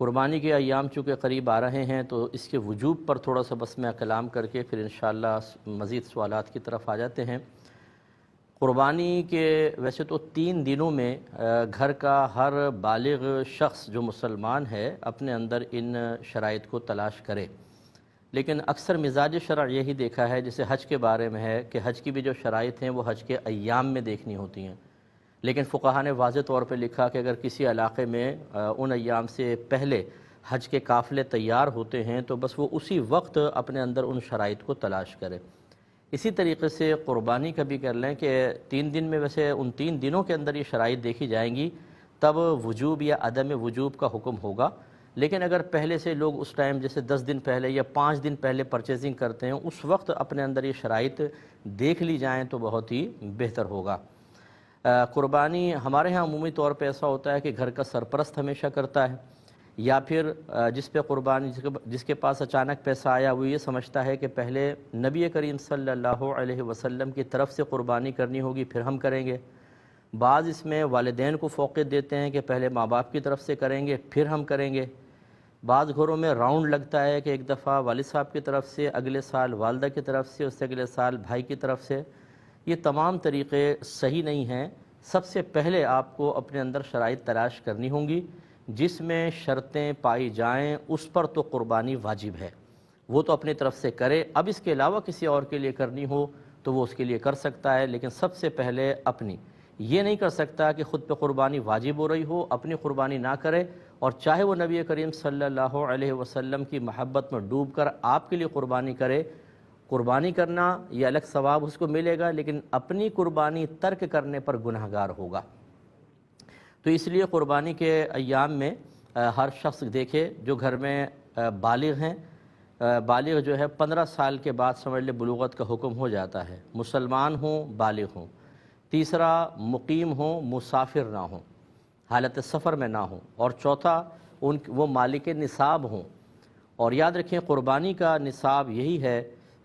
قربانی کے ایام چونکہ قریب آ رہے ہیں تو اس کے وجوب پر تھوڑا سا بس میں کلام کر کے پھر انشاءاللہ مزید سوالات کی طرف آ جاتے ہیں۔ قربانی کے ویسے تو 3 دنوں میں گھر کا ہر بالغ شخص جو مسلمان ہے اپنے اندر ان شرائط کو تلاش کرے، لیکن اکثر مزاج شرع یہی دیکھا ہے، جیسے حج کے بارے میں ہے کہ حج کی بھی جو شرائط ہیں وہ حج کے ایام میں دیکھنی ہوتی ہیں، لیکن فقہا نے واضح طور پہ لکھا کہ اگر کسی علاقے میں ان ایام سے پہلے حج کے قافلے تیار ہوتے ہیں تو بس وہ اسی وقت اپنے اندر ان شرائط کو تلاش کرے۔ اسی طریقے سے قربانی کا بھی کر لیں کہ 3 دن میں ویسے ان 3 دنوں کے اندر یہ شرائط دیکھی جائیں گی تب وجوب یا عدم وجوب کا حکم ہوگا، لیکن اگر پہلے سے لوگ اس ٹائم جیسے 10 دن پہلے یا 5 دن پہلے پرچیزنگ کرتے ہیں اس وقت اپنے اندر یہ شرائط دیکھ لی جائیں تو بہت ہی بہتر ہوگا۔ قربانی ہمارے ہاں عمومی طور پہ ایسا ہوتا ہے کہ گھر کا سرپرست ہمیشہ کرتا ہے، یا پھر جس پہ قربانی جس کے پاس اچانک پیسہ آیا وہ یہ سمجھتا ہے کہ پہلے نبی کریم صلی اللہ علیہ وسلم کی طرف سے قربانی کرنی ہوگی پھر ہم کریں گے۔ بعض اس میں والدین کو فوقیت دیتے ہیں کہ پہلے ماں باپ کی طرف سے کریں گے پھر ہم کریں گے۔ بعض گھروں میں راؤنڈ لگتا ہے کہ ایک دفعہ والد صاحب کی طرف سے، اگلے سال والدہ کی طرف سے، اس سے اگلے سال بھائی کی طرف سے۔ یہ تمام طریقے صحیح نہیں ہیں۔ سب سے پہلے آپ کو اپنے اندر شرائط تلاش کرنی ہوں گی، جس میں شرطیں پائی جائیں اس پر تو قربانی واجب ہے، وہ تو اپنی طرف سے کرے۔ اب اس کے علاوہ کسی اور کے لیے کرنی ہو تو وہ اس کے لیے کر سکتا ہے، لیکن سب سے پہلے اپنی۔ یہ نہیں کر سکتا کہ خود پہ قربانی واجب ہو رہی ہو اپنی قربانی نہ کرے، اور چاہے وہ نبی کریم صلی اللہ علیہ وسلم کی محبت میں ڈوب کر آپ کے لیے قربانی کرے۔ قربانی کرنا یہ الگ ثواب اس کو ملے گا، لیکن اپنی قربانی ترک کرنے پر گنہگار ہوگا۔ تو اس لیے قربانی کے ایام میں ہر شخص دیکھے جو گھر میں بالغ ہیں، بالغ جو ہے 15 سال کے بعد سمجھ لے بلوغت کا حکم ہو جاتا ہے، مسلمان ہوں بالغ ہوں۔ تیسرا مقیم ہوں، مسافر نہ ہوں، حالت سفر میں نہ ہوں، اور چوتھا وہ مالک نصاب ہوں۔ اور یاد رکھیں قربانی کا نصاب یہی ہے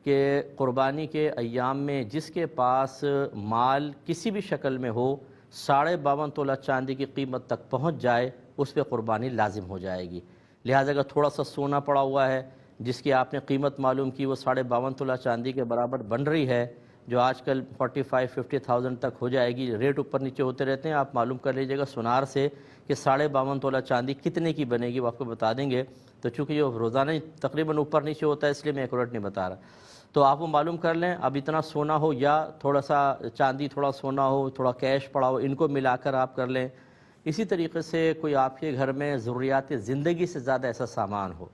کہ قربانی کے ایام میں جس کے پاس مال کسی بھی شکل میں ہو 52.5 تولہ چاندی کی قیمت تک پہنچ جائے اس پہ قربانی لازم ہو جائے گی۔ لہٰذا اگر تھوڑا سا سونا پڑا ہوا ہے جس کی آپ نے قیمت معلوم کی وہ 52.5 تولہ چاندی کے برابر بن رہی ہے، جو آج کل 45-50,000 تک ہو جائے گی، ریٹ اوپر نیچے ہوتے رہتے ہیں، آپ معلوم کر لیجئے گا سونار سے کہ 52.5 تولہ چاندی کتنے کی بنے گی، وہ آپ کو بتا دیں گے۔ تو چونکہ یہ روزانہ تقریباً اوپر نیچے ہوتا ہے اس لیے میں ایکوریٹ نہیں بتا رہا، تو آپ وہ معلوم کر لیں۔ اب اتنا سونا ہو یا تھوڑا سا چاندی، تھوڑا سونا ہو، تھوڑا کیش پڑا ہو، ان کو ملا کر آپ کر لیں۔ اسی طریقے سے کوئی آپ کے گھر میں ضروریات زندگی سے زیادہ ایسا سامان ہو،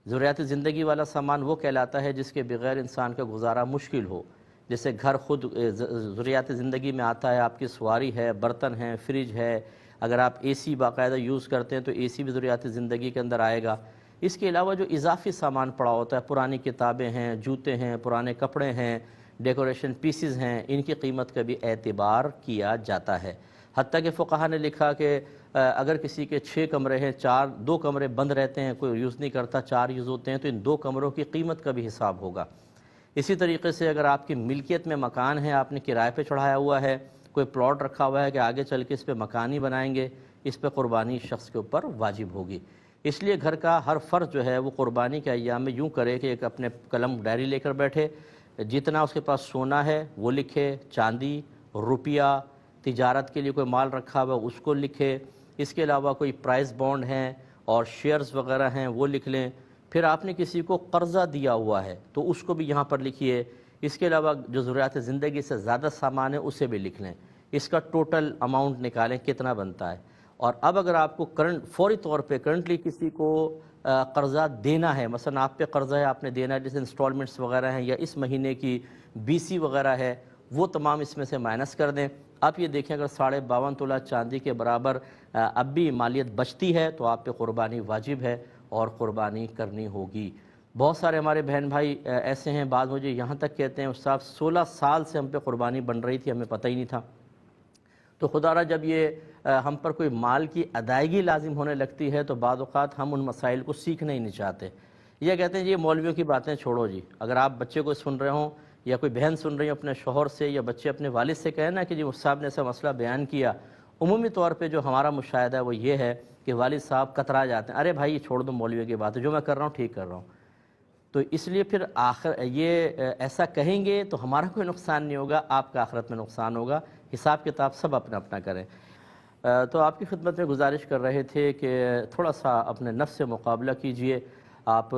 ضروریات زندگی والا سامان وہ کہلاتا ہے جس کے بغیر انسان کا گزارا مشکل ہو، جیسے گھر خود ضروریات زندگی میں آتا ہے، آپ کی سواری ہے، برتن ہے، فریج ہے، اگر آپ اے سی باقاعدہ یوز کرتے ہیں تو اے سی بھی ضروریات زندگی کے اندر آئے گا۔ اس کے علاوہ جو اضافی سامان پڑا ہوتا ہے، پرانی کتابیں ہیں، جوتے ہیں، پرانے کپڑے ہیں، ڈیکوریشن پیسز ہیں، ان کی قیمت کا بھی اعتبار کیا جاتا ہے۔ حتیٰ کہ فقہا نے لکھا کہ اگر کسی کے 6 کمرے ہیں، 2 کمرے بند رہتے ہیں، کوئی یوز نہیں کرتا، 4 یوز ہوتے ہیں، تو ان 2 کمروں کی قیمت کا بھی حساب ہوگا۔ اسی طریقے سے اگر آپ کی ملکیت میں مکان ہے، آپ نے کرائے پہ چڑھایا ہوا ہے، کوئی پلاٹ رکھا ہوا ہے کہ آگے چل کے اس پہ مکان ہی بنائیں گے، اس پہ قربانی شخص کے اوپر واجب ہوگی۔ اس لیے گھر کا ہر فرد جو ہے وہ قربانی کے ایام میں یوں کرے کہ ایک اپنے قلم ڈائری لے کر بیٹھے، جتنا اس کے پاس سونا ہے وہ لکھے، چاندی، روپیہ، تجارت کے لیے کوئی مال رکھا ہوا اس کو لکھے، اس کے علاوہ کوئی پرائز بانڈ ہیں اور شیئرز وغیرہ ہیں وہ لکھ لیں۔ پھر آپ نے کسی کو قرضہ دیا ہوا ہے تو اس کو بھی یہاں پر لکھیے۔ اس کے علاوہ جو ضروریات زندگی سے زیادہ سامان ہے اسے بھی لکھ لیں، اس کا ٹوٹل اماؤنٹ نکالیں کتنا بنتا ہے۔ اور اب اگر آپ کو فوری طور پہ کرنٹلی کسی کو قرضہ دینا ہے، مثلا آپ پہ قرضہ ہے آپ نے دینا ہے، جیسے انسٹالمنٹس وغیرہ ہیں یا اس مہینے کی BC وغیرہ ہے، وہ تمام اس میں سے مائنس کر دیں۔ آپ یہ دیکھیں اگر 52.5 تولہ چاندی کے برابر اب بھی مالیت بچتی ہے تو آپ پہ قربانی واجب ہے اور قربانی کرنی ہوگی۔ بہت سارے ہمارے بہن بھائی ایسے ہیں، بعض مجھے یہاں تک کہتے ہیں استاد 16 سال سے ہم پہ قربانی بن رہی تھی، ہمیں پتہ ہی نہیں تھا۔ تو خدا را جب یہ ہم پر کوئی مال کی ادائیگی لازم ہونے لگتی ہے تو بعض اوقات ہم ان مسائل کو سیکھنا ہی نہیں چاہتے، یہ کہتے ہیں یہ مولویوں کی باتیں چھوڑو جی۔ اگر آپ بچے کو سن رہے ہوں یا کوئی بہن سن رہی ہوں اپنے شوہر سے یا بچے اپنے والد سے کہنا کہ جی صاحب نے ایسا مسئلہ بیان کیا، عمومی طور پہ جو ہمارا مشاہدہ ہے وہ یہ ہے کہ والد صاحب کترا جاتے ہیں، ارے بھائی یہ چھوڑ دو مولوی کی بات ہے، جو میں کر رہا ہوں ٹھیک کر رہا ہوں. تو اس لیے پھر ایسا کہیں گے تو ہمارا کوئی نقصان نہیں ہوگا، آپ کا آخرت میں نقصان ہوگا. حساب کتاب سب اپنا اپنا کریں. تو آپ کی خدمت میں گزارش کر رہے تھے کہ تھوڑا سا اپنے نفس سے مقابلہ کیجئے. آپ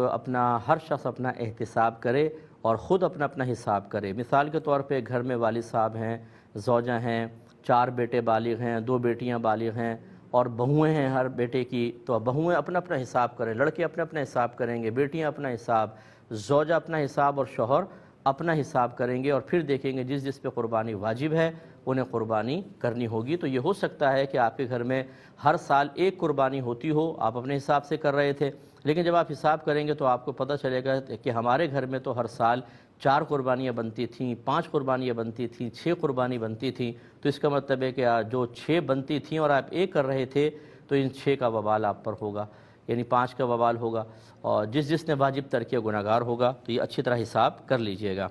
ہر شخص اپنا احتساب کرے اور خود اپنا اپنا حساب کرے. مثال کے طور پہ گھر میں والد صاحب ہیں، زوجہ ہیں، 4 بیٹے بالغ ہیں، 2 بیٹیاں بالغ ہیں اور بہویں ہیں ہر بیٹے کی. تو بہویں اپنا اپنا حساب کریں، لڑکے اپنا اپنا حساب کریں گے، بیٹیاں اپنا حساب، زوجہ اپنا حساب اور شوہر اپنا حساب کریں گے. اور پھر دیکھیں گے جس جس پہ قربانی واجب ہے انہیں قربانی کرنی ہوگی. تو یہ ہو سکتا ہے کہ آپ کے گھر میں ہر سال ایک قربانی ہوتی ہو، آپ اپنے حساب سے کر رہے تھے، لیکن جب آپ حساب کریں گے تو آپ کو پتہ چلے گا کہ ہمارے گھر میں تو ہر سال 4 قربانیاں بنتی تھیں، 5 قربانیاں بنتی تھیں، 6 قربانی بنتی تھیں. تو اس کا مطلب ہے کہ جو 6 بنتی تھیں اور آپ ایک کر رہے تھے تو ان 6 کا وبال آپ پر ہوگا، یعنی 5 کا وبال ہوگا. اور جس جس نے واجب ترک کیا گناہگار ہوگا. تو یہ اچھی طرح حساب کر لیجئے گا.